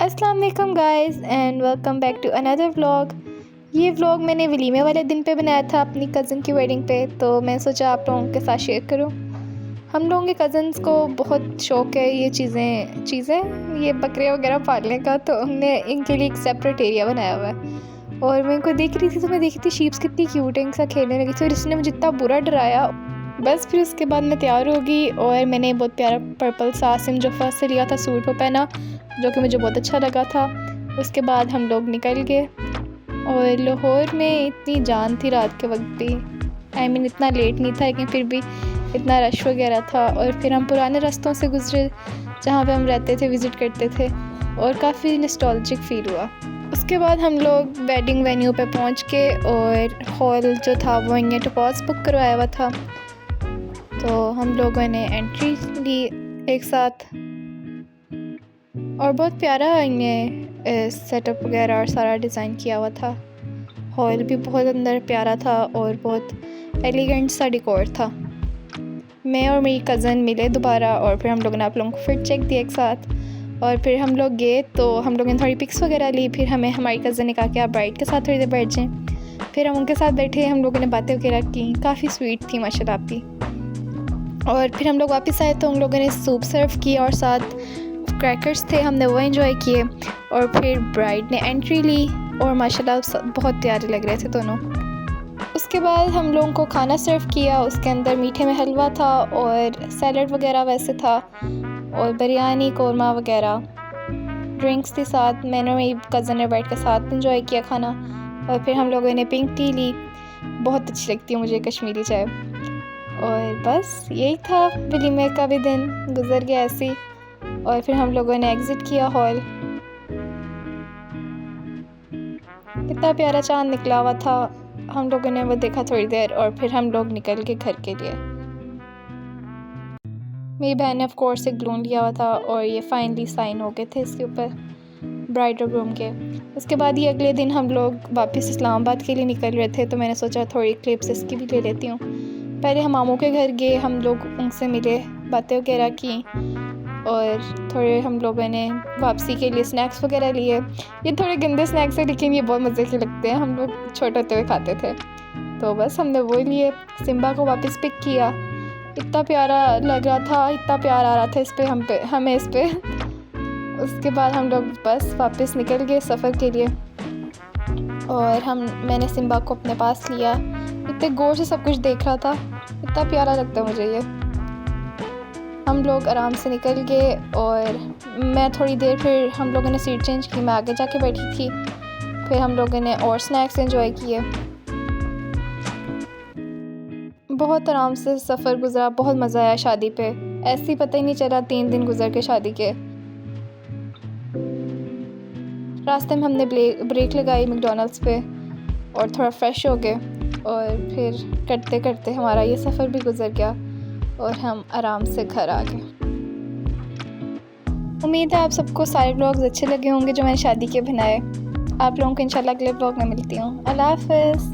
अस्सलाम वालेकुम guys and welcome back to another vlog. ये व्लॉग मैंने वलीमे वाले दिन पे बनाया था अपनी कज़न की वेडिंग पे, तो मैं सोचा आप लोगों के साथ शेयर करूं। हम लोगों के कज़न्स को बहुत शौक़ है ये चीज़ें ये बकरे वगैरह पालने का, तो हमने इनके लिए एक सेपरेट एरिया बनाया हुआ है। और मैं इनको देख रही थी तो मैं देखी थी शीप्स कितनी क्यूट है, इनके साथ खेलने लगी थी और इसने मुझे इतना बुरा डराया। बस फिर उसके बाद मैं तैयार हो गई और मैंने बहुत प्यारा पर्पल सा आसिम जोफ़ा से लिया था सूट वो पहना, जो कि मुझे बहुत अच्छा लगा था। उसके बाद हम लोग निकल गए और लाहौर में इतनी जान थी रात के वक्त भी, इतना लेट नहीं था लेकिन फिर भी इतना रश वगैरह था। और फिर हम पुराने रास्तों से गुज़रे जहाँ पे हम रहते थे, विज़िट करते थे और काफ़ी नॉस्टैल्जिक फ़ील हुआ। उसके बाद हम लोग वेडिंग वेन्यू पे पहुँच के और हॉल जो था वो इन्हें टॉपॉज़ बुक करवाया हुआ था, तो हम लोगों ने एंट्री ली एक साथ। और बहुत प्यारा इन्हें सेटअप वगैरह और सारा डिज़ाइन किया हुआ था। हॉल भी बहुत अंदर प्यारा था और बहुत एलिगेंट सा डेकोर था। मैं और मेरी कज़न मिले दोबारा और फिर हम लोगों ने आप लोगों को फिर चेक दिया एक साथ। और फिर हम लोग गए तो हम लोगों ने थोड़ी पिक्स वगैरह ली। फिर हमारी कज़न ने कहा कि आप ब्राइड के साथ थोड़ी देर बैठ जाएँ। फिर हम उनके साथ बैठे, हम लोगों ने बातें वगैरह की, काफ़ी स्वीट थी माशाल्लाह आप भी। और फिर हम लोग वापस आए तो हम लोगों ने सूप सर्व किया और साथ क्रैकर्स थे, हमने वो एंजॉय किए। और फिर ब्राइड ने एंट्री ली और माशाल्लाह बहुत प्यारे लग रहे थे दोनों। उसके बाद हम लोगों को खाना सर्व किया, उसके अंदर मीठे में हलवा था और सैलड वगैरह वैसे था और बिरयानी कौरमा वगैरह, ड्रिंक्स थी साथ। मैंने और मेरी कज़न ने बैठ के साथ एंजॉय किया खाना। और फिर हम लोगों ने पिंक टी ली, बहुत अच्छी लगती है मुझे कश्मीरी चाय। और बस यही था, वलीमे का भी दिन गुजर गया ऐसे ही। और फिर हम लोगों ने एग्ज़िट किया हॉल। कितना प्यारा चाँद निकला हुआ था, हम लोगों ने वो देखा थोड़ी देर और फिर हम लोग निकल के घर के लिए। मेरी बहन ने ऑफ कोर्स एक ग्लून लिया हुआ था और ये फाइनली साइन हो गए थे इसके ऊपर ब्राइड और ग्रूम के। उसके बाद ही अगले दिन हम लोग वापस इस्लामाबाद के लिए निकल रहे थे, तो मैंने सोचा थोड़ी क्लिप्स इसकी भी ले लेती हूँ। पहले हम मामू के घर गए, हम लोग उनसे मिले, बातें वगैरह की और थोड़े हम लोगों ने वापसी के लिए स्नैक्स वगैरह लिए। ये थोड़े गंदे स्नैक्स हैं लेकिन ये बहुत मज़े के लगते हैं, हम लोग छोटे होते हुए खाते थे, तो बस हमने वो लिए। सिम्बा को वापस पिक किया, इतना प्यारा लग रहा था, इतना प्यार आ रहा था इस पे हमें इस पे। उसके बाद हम लोग बस वापस निकल गए सफ़र के लिए और मैंने सिम्बा को अपने पास लिया। इतने गौर से सब कुछ देख रहा था, इतना प्यारा लगता है मुझे ये। हम लोग आराम से निकल गए और मैं थोड़ी देर, फिर हम लोगों ने सीट चेंज की, मैं आगे जाके बैठी थी। फिर हम लोगों ने और स्नैक्स एंजॉय किए। बहुत आराम से सफ़र गुजरा, बहुत मज़ा आया शादी पे, ऐसे ही पता ही नहीं चला 3 दिन गुजर के शादी के। रास्ते में हमने ब्रेक लगाई मैकडॉनल्ड्स पे और थोड़ा फ्रेश हो गए और फिर करते करते हमारा ये सफ़र भी गुजर गया और हम आराम से घर आ गए। उम्मीद है आप सबको सारे व्लॉग्स अच्छे लगे होंगे जो मैंने शादी के बनाए। आप लोगों को इंशाल्लाह अगले व्लॉग में मिलती हूँ। अल्लाह हाफ़िज़।